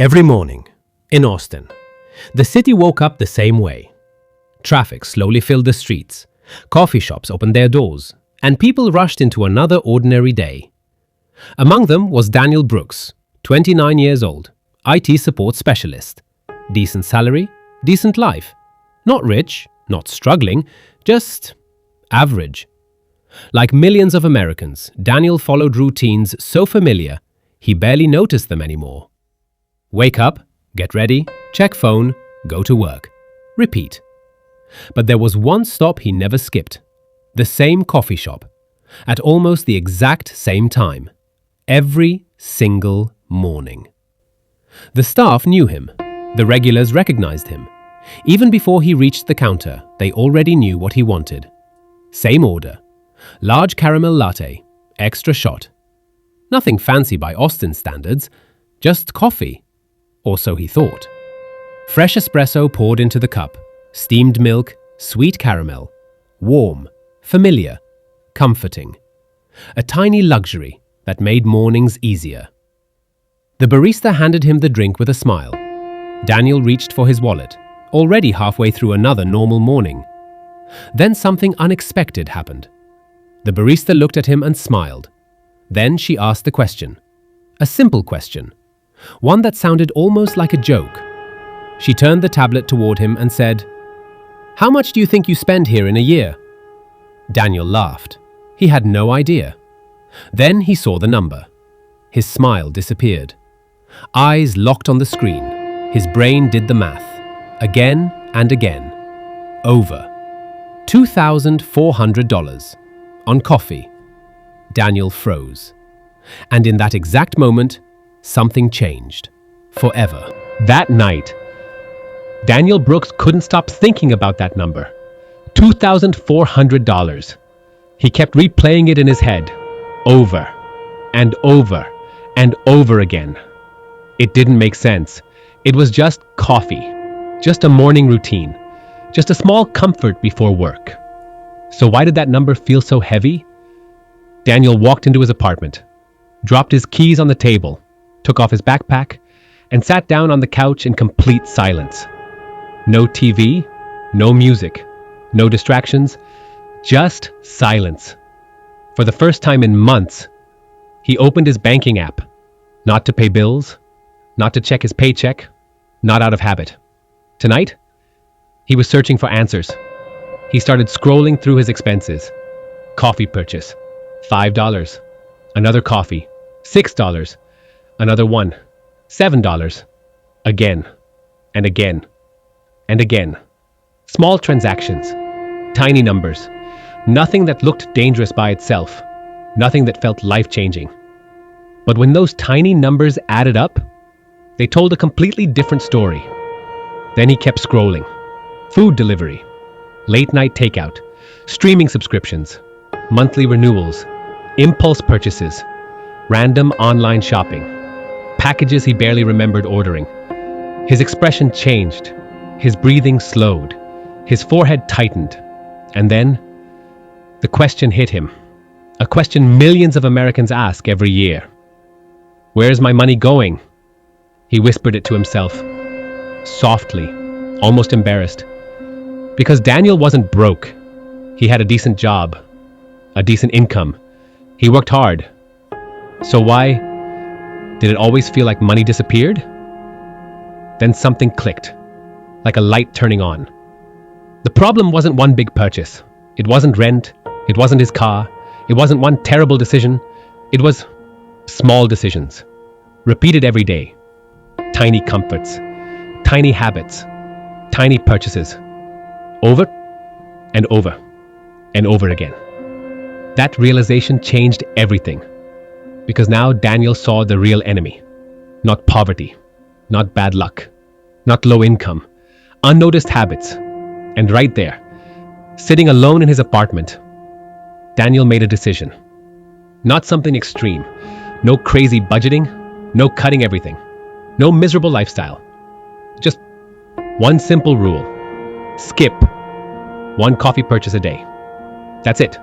Every morning, in Austin, the city woke up the same way. Traffic slowly filled the streets, coffee shops opened their doors, and people rushed into another ordinary day. Among them was Daniel Brooks, 29 years old, IT support specialist. Decent salary, decent life. Not rich, not struggling, just average. Like millions of Americans, Daniel followed routines so familiar, he barely noticed them anymore. Wake up, get ready, check phone, go to work. Repeat. But there was one stop he never skipped. The same coffee shop. At almost the exact same time. Every single morning. The staff knew him. The regulars recognized him. Even before he reached the counter, they already knew what he wanted. Same order. Large caramel latte, extra shot. Nothing fancy by Austin standards, just coffee. Or so he thought. Fresh espresso poured into the cup, steamed milk, sweet caramel. Warm, familiar, comforting. A tiny luxury that made mornings easier. The barista handed him the drink with a smile. Daniel reached for his wallet, already halfway through another normal morning. Then something unexpected happened. The barista looked at him and smiled. Then she asked the question. A simple question. One that sounded almost like a joke. She turned the tablet toward him and said, "How much do you think you spend here in a year?" Daniel laughed. He had no idea. Then he saw the number. His smile disappeared. Eyes locked on the screen. His brain did the math. Again and again. Over. $2,400. On coffee. Daniel froze. And in that exact moment, something changed. Forever. That night, Daniel Brooks couldn't stop thinking about that number. $2,400. He kept replaying it in his head. Over. And over. And over again. It didn't make sense. It was just coffee. Just a morning routine. Just a small comfort before work. So why did that number feel so heavy? Daniel walked into his apartment, dropped his keys on the table, took off his backpack, and sat down on the couch in complete silence. No TV, no music, no distractions, just silence. For the first time in months, he opened his banking app, not to pay bills, not to check his paycheck, not out of habit. Tonight, he was searching for answers. He started scrolling through his expenses. Coffee purchase, $5. Another coffee, $6. Another one, $7. Again, and again, and again. Small transactions, tiny numbers, nothing that looked dangerous by itself, nothing that felt life-changing. But when those tiny numbers added up, they told a completely different story. Then he kept scrolling. Food delivery, late-night takeout, streaming subscriptions, monthly renewals, impulse purchases, random online shopping, packages he barely remembered ordering. His expression changed, his breathing slowed, his forehead tightened, and then the question hit him, a question millions of Americans ask every year. "Where's my money going?" He whispered it to himself, softly, almost embarrassed. Because Daniel wasn't broke. He had a decent job, a decent income. He worked hard. So why did it always feel like money disappeared? Then something clicked, like a light turning on. The problem wasn't one big purchase. It wasn't rent. It wasn't his car. It wasn't one terrible decision. It was small decisions, repeated every day. Tiny comforts, tiny habits, tiny purchases. Over and over and over again. That realization changed everything. Because now Daniel saw the real enemy. Not poverty, not bad luck, not low income, unnoticed habits. And right there, sitting alone in his apartment, Daniel made a decision. Not something extreme, no crazy budgeting, no cutting everything, no miserable lifestyle. Just one simple rule. Skip one coffee purchase a day. That's it.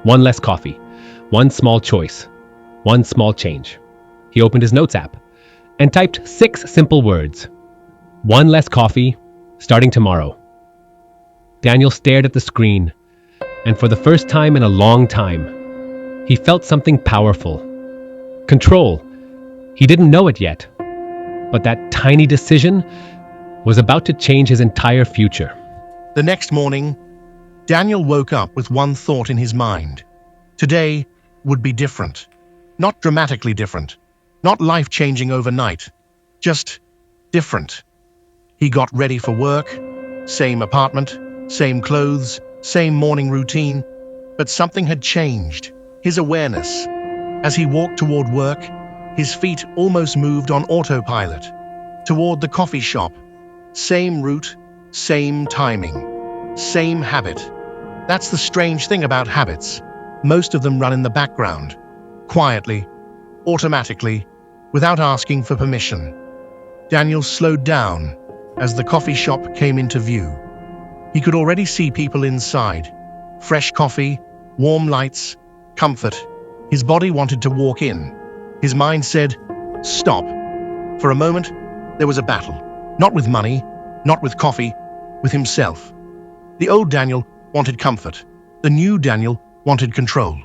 One less coffee. One small choice. One small change. He opened his notes app. and typed 6 simple words. One less coffee, starting tomorrow. Daniel stared at the screen, and for the first time in a long time, he felt something powerful. Control. He didn't know it yet, but that tiny decision was about to change his entire future. The next morning, Daniel woke up with one thought in his mind. Today would be different. Not dramatically different. Not life-changing overnight. Just different. He got ready for work. Same apartment, same clothes, same morning routine. But something had changed. His awareness. As he walked toward work, his feet almost moved on autopilot. Toward the coffee shop. Same route, same timing, same habit. That's the strange thing about habits. Most of them run in the background, quietly, automatically, without asking for permission. Daniel slowed down as the coffee shop came into view. He could already see people inside. Fresh coffee, warm lights, comfort. His body wanted to walk in. His mind said, "Stop." For a moment, there was a battle. Not with money, not with coffee, with himself. The old Daniel wanted comfort. The new Daniel wanted control.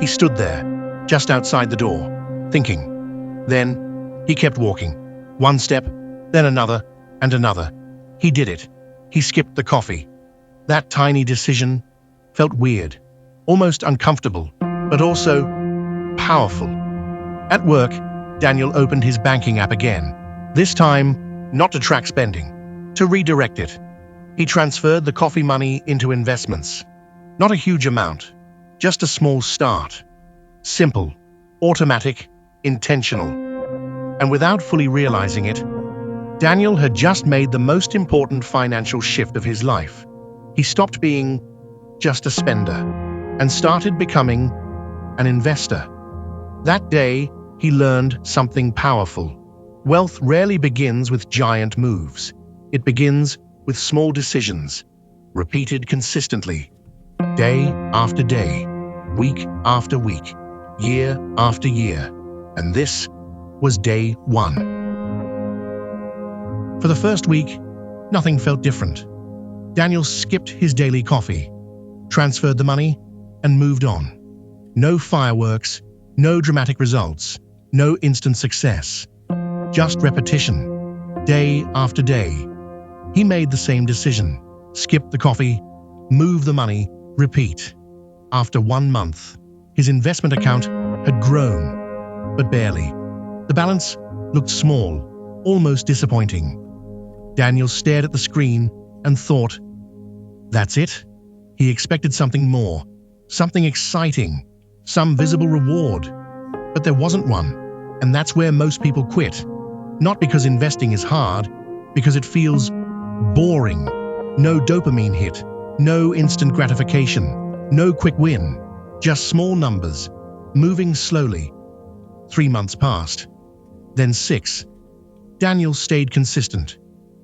He stood there, just outside the door, thinking. Then he kept walking. One step, then another, and another. He did it. He skipped the coffee. That tiny decision felt weird, almost uncomfortable, but also powerful. At work, Daniel opened his banking app again. This time, not to track spending, to redirect it. He transferred the coffee money into investments. Not a huge amount, just a small start. Simple, automatic, intentional. And without fully realizing it, Daniel had just made the most important financial shift of his life. He stopped being just a spender and started becoming an investor. That day, he learned something powerful. Wealth rarely begins with giant moves. It begins with small decisions, repeated consistently, day after day, week after week, year after year. And this was day 1. For the first week, nothing felt different. Daniel skipped his daily coffee, transferred the money, and moved on. No fireworks, no dramatic results, no instant success. Just repetition, day after day. He made the same decision. Skip the coffee, move the money, repeat. After 1 month, his investment account had grown, but barely. The balance looked small, almost disappointing. Daniel stared at the screen and thought, that's it? He expected something more, something exciting, some visible reward. But there wasn't one, and that's where most people quit. Not because investing is hard, because it feels boring. No dopamine hit, no instant gratification, no quick win, just small numbers, moving slowly. 3 months passed, then 6. Daniel stayed consistent,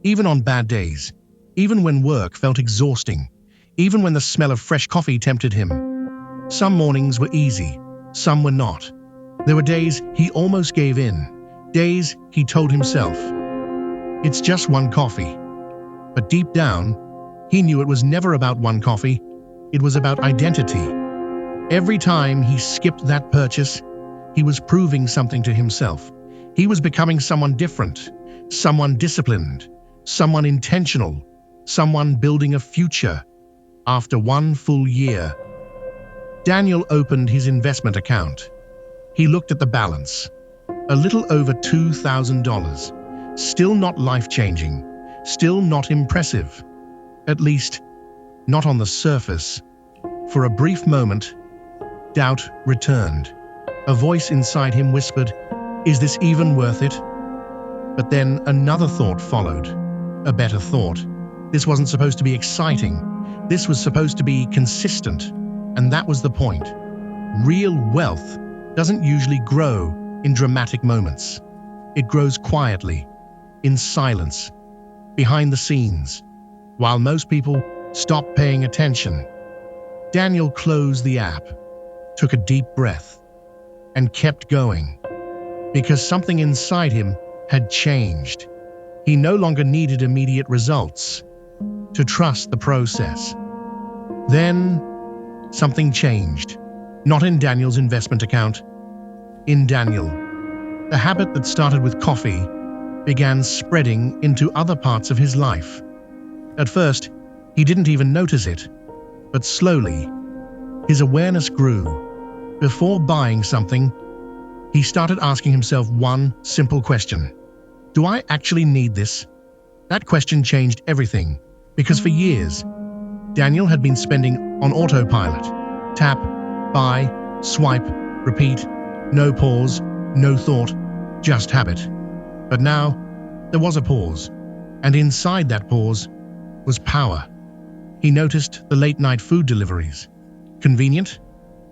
even on bad days, even when work felt exhausting, even when the smell of fresh coffee tempted him. Some mornings were easy, some were not. There were days he almost gave in, days he told himself, it's just one coffee. But deep down, he knew it was never about one coffee, it was about identity. Every time he skipped that purchase, he was proving something to himself. He was becoming someone different, someone disciplined, someone intentional, someone building a future. After 1 full year, Daniel opened his investment account. He looked at the balance. A little over $2,000. Still not life-changing. Still not impressive. At least, not on the surface. For a brief moment, doubt returned. A voice inside him whispered, is this even worth it? But then another thought followed. A better thought. This wasn't supposed to be exciting. This was supposed to be consistent. And that was the point. Real wealth doesn't usually grow in dramatic moments. It grows quietly, in silence, behind the scenes, while most people stop paying attention. Daniel closed the app, took a deep breath, and kept going, because something inside him had changed. He no longer needed immediate results to trust the process. Then, something changed. Not in Daniel's investment account. In Daniel. The habit that started with coffee began spreading into other parts of his life. At first, he didn't even notice it, but slowly, his awareness grew. Before buying something, he started asking himself one simple question. Do I actually need this? That question changed everything, because for years, Daniel had been spending on autopilot. Tap, buy, swipe, repeat, no pause, no thought, just habit. But now, there was a pause, and inside that pause was power. He noticed the late-night food deliveries. Convenient?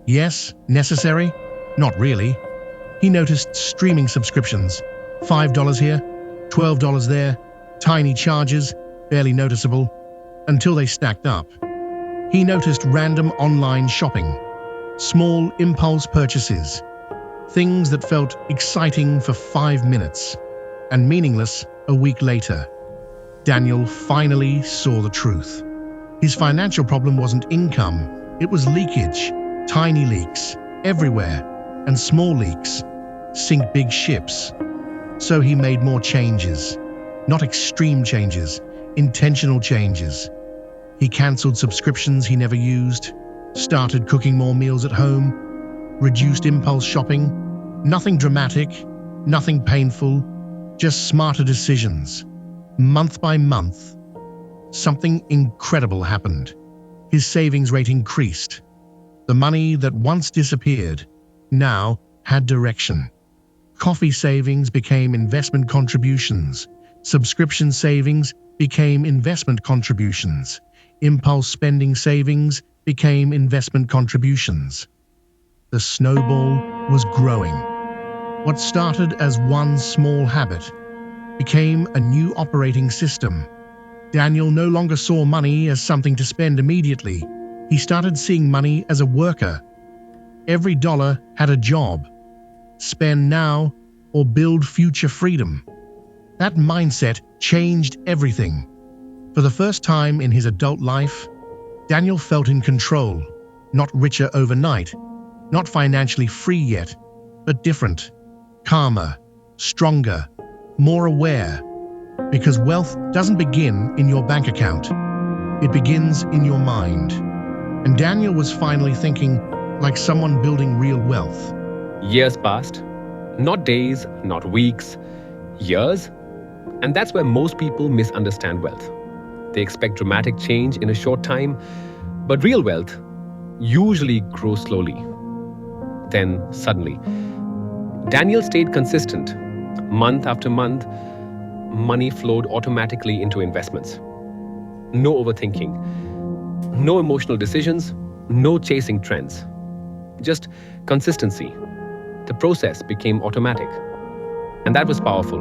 Yes. Necessary? Not really. He noticed streaming subscriptions. $5 here, $12 there, tiny charges, barely noticeable, until they stacked up. He noticed random online shopping, small impulse purchases, things that felt exciting for 5 minutes and meaningless a week later. Daniel finally saw the truth. His financial problem wasn't income, it was leakage. Tiny leaks, everywhere, and small leaks sink big ships. So he made more changes. Not extreme changes, intentional changes. He cancelled subscriptions he never used, started cooking more meals at home, reduced impulse shopping. Nothing dramatic, nothing painful, just smarter decisions. Month by month, something incredible happened. His savings rate increased. The money that once disappeared now had direction. Coffee savings became investment contributions. Subscription savings became investment contributions. Impulse spending savings became investment contributions. The snowball was growing. What started as one small habit became a new operating system. Daniel no longer saw money as something to spend immediately. He started seeing money as a worker. Every dollar had a job. Spend now or build future freedom. That mindset changed everything. For the first time in his adult life, Daniel felt in control, not richer overnight, not financially free yet, but different, calmer, stronger, more aware. Because wealth doesn't begin in your bank account. It begins in your mind. And Daniel was finally thinking like someone building real wealth. Years passed. Not days, not weeks, years. And that's where most people misunderstand wealth. They expect dramatic change in a short time, but real wealth usually grows slowly. Then suddenly, Daniel stayed consistent. Month after month, money flowed automatically into investments. No overthinking, no emotional decisions, no chasing trends. Just consistency. The process became automatic. And that was powerful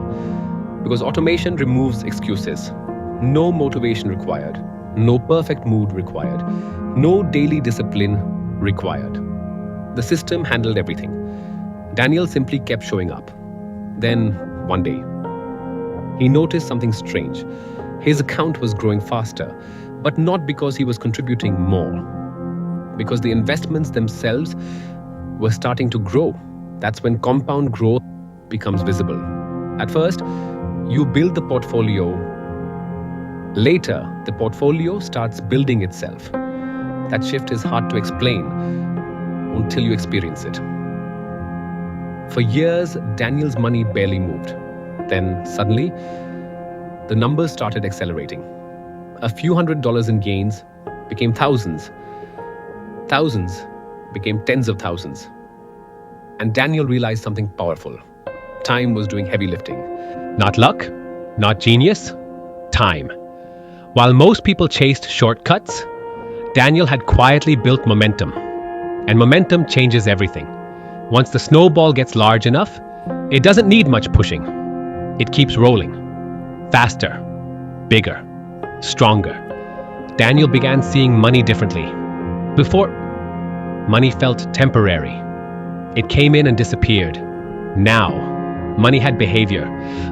because automation removes excuses. No motivation required, no perfect mood required, no daily discipline required. The system handled everything. Daniel simply kept showing up. Then, one day, he noticed something strange. His account was growing faster, but not because he was contributing more, because the investments themselves were starting to grow. That's when compound growth becomes visible. At first, you build the portfolio. Later, the portfolio starts building itself. That shift is hard to explain until you experience it. For years, Daniel's money barely moved. Then, suddenly, the numbers started accelerating. A few $100s in gains became thousands. Thousands became tens of thousands. And Daniel realized something powerful. Time was doing heavy lifting. Not luck, not genius, time. While most people chased shortcuts, Daniel had quietly built momentum. And momentum changes everything. Once the snowball gets large enough, it doesn't need much pushing. It keeps rolling. Faster, bigger, stronger. Daniel began seeing money differently. Before, money felt temporary. It came in and disappeared. Now, Money had behavior.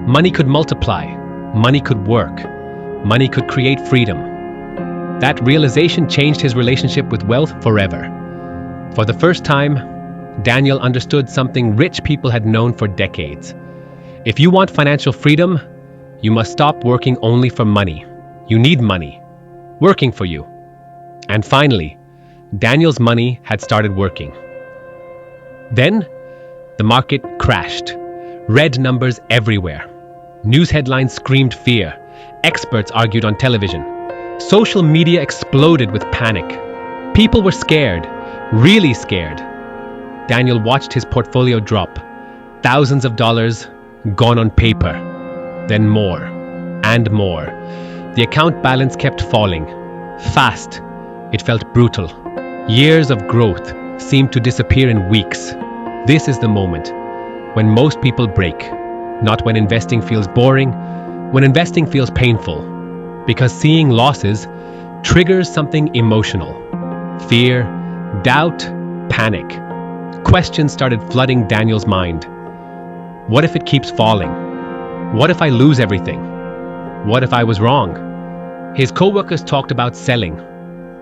Money could multiply. Money could work. Money could create freedom. That realization changed his relationship with wealth forever. For the first time, Daniel understood something rich people had known for decades. If you want financial freedom, you must stop working only for money. You need money working for you. And finally, Daniel's money had started working. Then, the market crashed. Red numbers everywhere. News headlines screamed fear. Experts argued on television. Social media exploded with panic. People were scared, really scared. Daniel watched his portfolio drop. Thousands of dollars gone on paper. Then more and more. The account balance kept falling. Fast. It felt brutal. Years of growth seemed to disappear in weeks. This is the moment when most people break. Not when investing feels boring, when investing feels painful. Because seeing losses triggers something emotional. Fear, doubt, panic. Questions started flooding Daniel's mind. What if it keeps falling? What if I lose everything? What if I was wrong? His co-workers talked about selling.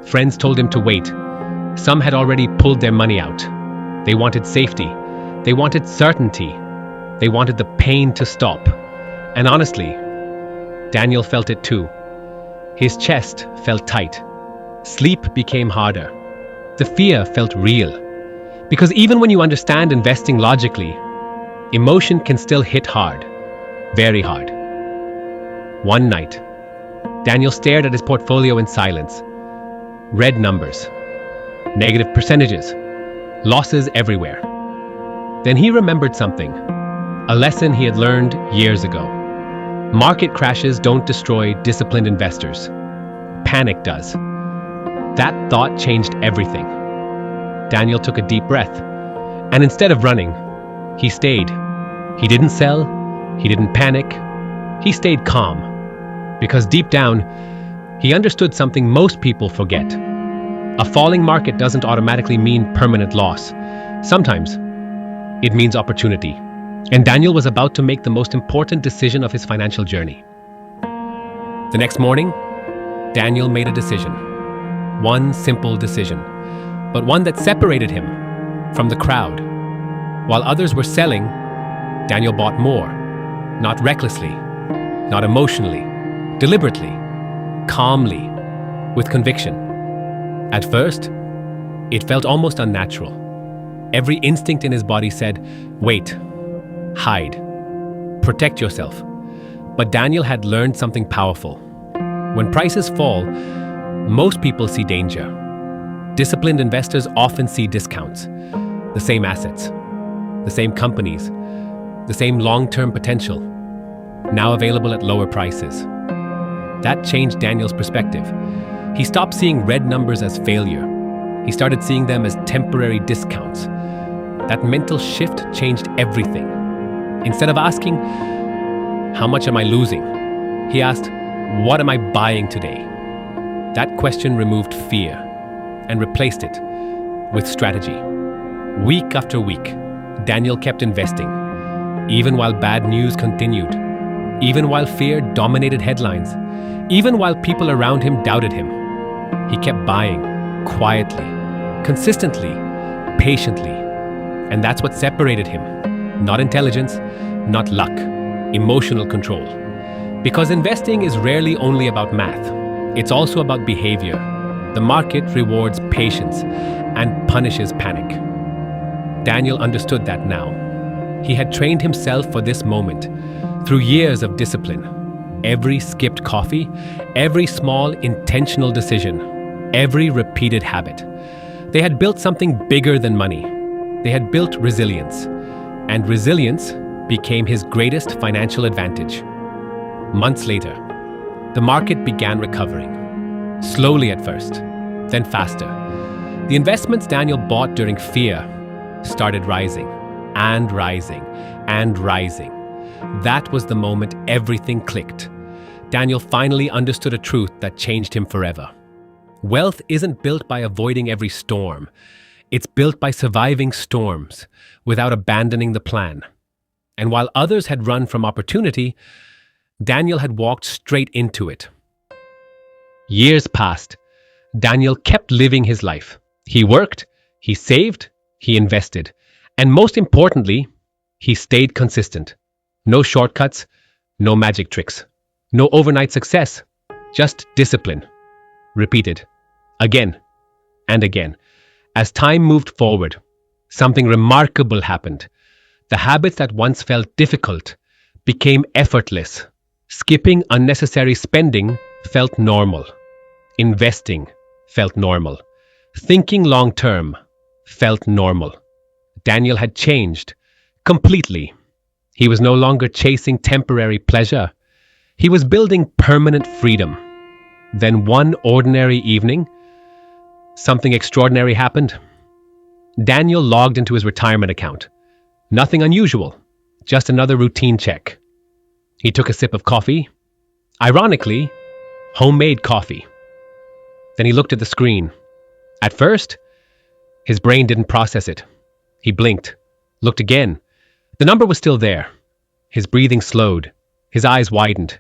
Friends told him to wait. Some had already pulled their money out. They wanted safety. They wanted certainty. They wanted the pain to stop. And honestly, Daniel felt it too. His chest felt tight. Sleep became harder. The fear felt real. Because even when you understand investing logically, emotion can still hit hard. Very hard. One night, Daniel stared at his portfolio in silence. Red numbers. Negative percentages. Losses everywhere. Then he remembered something. A lesson he had learned years ago. Market crashes don't destroy disciplined investors. Panic does. That thought changed everything. Daniel took a deep breath. And instead of running, he stayed. He didn't sell. He didn't panic. He stayed calm. Because deep down, he understood something most people forget. A falling market doesn't automatically mean permanent loss. Sometimes, it means opportunity. And Daniel was about to make the most important decision of his financial journey. The next morning, Daniel made a decision. One simple decision, but one that separated him from the crowd. While others were selling, Daniel bought more. Not recklessly, not emotionally, deliberately, calmly, with conviction. At first, it felt almost unnatural. Every instinct in his body said, wait, hide, protect yourself. But Daniel had learned something powerful. When prices fall, most people see danger. Disciplined investors often see discounts, the same assets, the same companies, the same long-term potential, now available at lower prices. That changed Daniel's perspective. He stopped seeing red numbers as failure. He started seeing them as temporary discounts. That mental shift changed everything. Instead of asking, how much am I losing? He asked, what am I buying today? That question removed fear and replaced it with strategy. Week after week, Daniel kept investing, even while bad news continued, even while fear dominated headlines, even while people around him doubted him. He kept buying, quietly, consistently, patiently. And that's what separated him. Not intelligence, not luck, emotional control. Because investing is rarely only about math. It's also about behavior. The market rewards patience and punishes panic. Daniel understood that now. He had trained himself for this moment through years of discipline. Every skipped coffee, every small intentional decision, every repeated habit. They had built something bigger than money. They had built resilience. And resilience became his greatest financial advantage. Months later, the market began recovering. Slowly at first, then faster. The investments Daniel bought during fear started rising, and rising, and rising. That was the moment everything clicked. Daniel finally understood a truth that changed him forever. Wealth isn't built by avoiding every storm. It's built by surviving storms without abandoning the plan. And while others had run from opportunity, Daniel had walked straight into it. Years passed. Daniel kept living his life. He worked, he saved, he invested, and most importantly, he stayed consistent. No shortcuts, no magic tricks, no overnight success, just discipline. Repeated again and again. As time moved forward, something remarkable happened. The habits that once felt difficult became effortless. Skipping unnecessary spending felt normal. Investing felt normal. Thinking long term felt normal. Daniel had changed completely. He was no longer chasing temporary pleasure. He was building permanent freedom. Then one ordinary evening, something extraordinary happened. Daniel logged into his retirement account. Nothing unusual, just another routine check. He took a sip of coffee. Ironically, homemade coffee. Then he looked at the screen. At first, his brain didn't process it. He blinked, looked again. The number was still there. His breathing slowed. His eyes widened.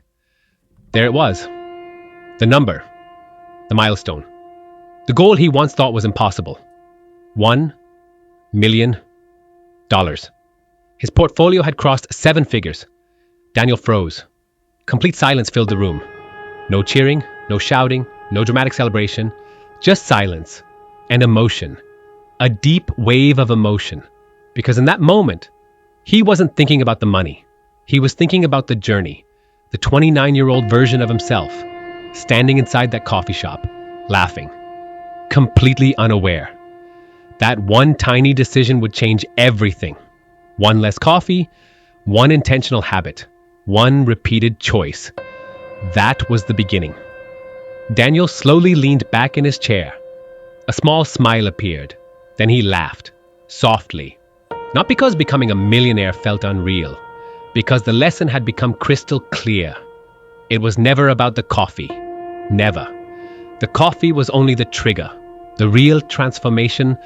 There it was. The number. The milestone. The goal he once thought was impossible. $1 million. His portfolio had crossed 7 figures. Daniel froze. Complete silence filled the room. No cheering, no shouting, no dramatic celebration, just silence and emotion. A deep wave of emotion. Because in that moment, he wasn't thinking about the money. He was thinking about the journey, the 29-year-old version of himself, standing inside that coffee shop, laughing, completely unaware. That one tiny decision would change everything. One less coffee, one intentional habit, one repeated choice. That was the beginning. Daniel slowly leaned back in his chair. A small smile appeared. Then he laughed, softly. Not because becoming a millionaire felt unreal, because the lesson had become crystal clear. It was never about the coffee. Never. The coffee was only the trigger. The real transformation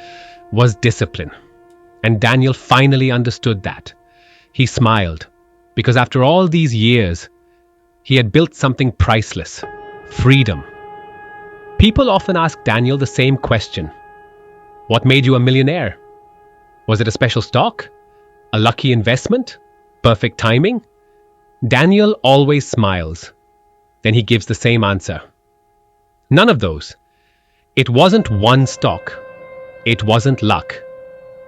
was discipline. And Daniel finally understood that. He smiled, because after all these years, he had built something priceless: freedom. People often ask Daniel the same question. What made you a millionaire? Was it a special stock? A lucky investment? Perfect timing? Daniel always smiles. Then he gives the same answer. None of those. It wasn't one stock. It wasn't luck.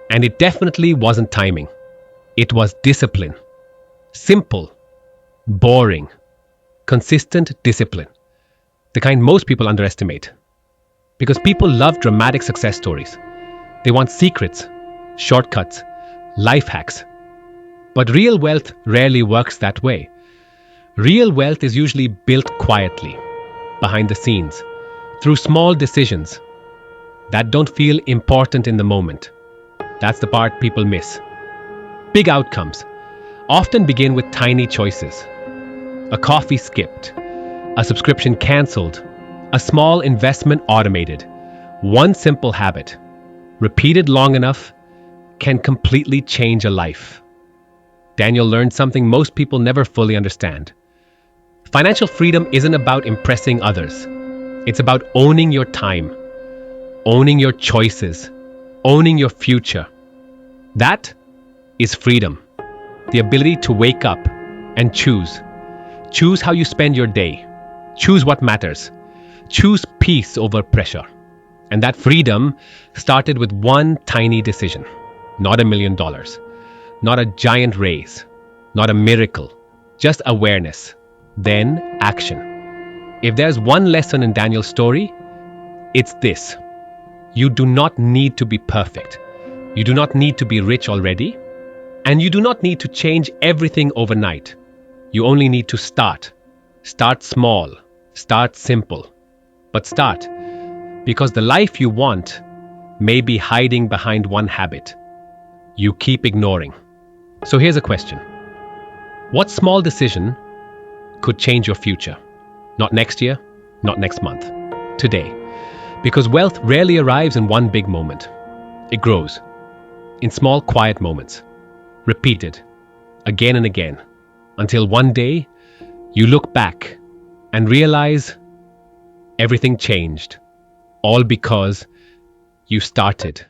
And it definitely wasn't timing. It was discipline. Simple. Boring. Consistent discipline. The kind most people underestimate. Because people love dramatic success stories. They want secrets, shortcuts, life hacks. But real wealth rarely works that way. Real wealth is usually built quietly, behind the scenes, through small decisions that don't feel important in the moment. That's the part people miss. Big outcomes often begin with tiny choices. A coffee skipped, a subscription cancelled, a small investment automated. One simple habit, repeated long enough, can completely change a life. Daniel learned something most people never fully understand. Financial freedom isn't about impressing others. It's about owning your time, owning your choices, owning your future. That is freedom. The ability to wake up and choose. Choose how you spend your day. Choose what matters. Choose peace over pressure. And that freedom started with one tiny decision. Not $1 million. Not a giant raise. Not a miracle. Just awareness. Then action. If there's one lesson in Daniel's story, it's this. You do not need to be perfect. You do not need to be rich already. And you do not need to change everything overnight. You only need to start. Start small. Start simple. But start. Because the life you want may be hiding behind one habit you keep ignoring. So here's a question. What small decision could change your future? Not next year, not next month. Today. Because wealth rarely arrives in one big moment. It grows in small, quiet moments. Repeated. again and again, until one day you look back and realize everything changed, all because you started.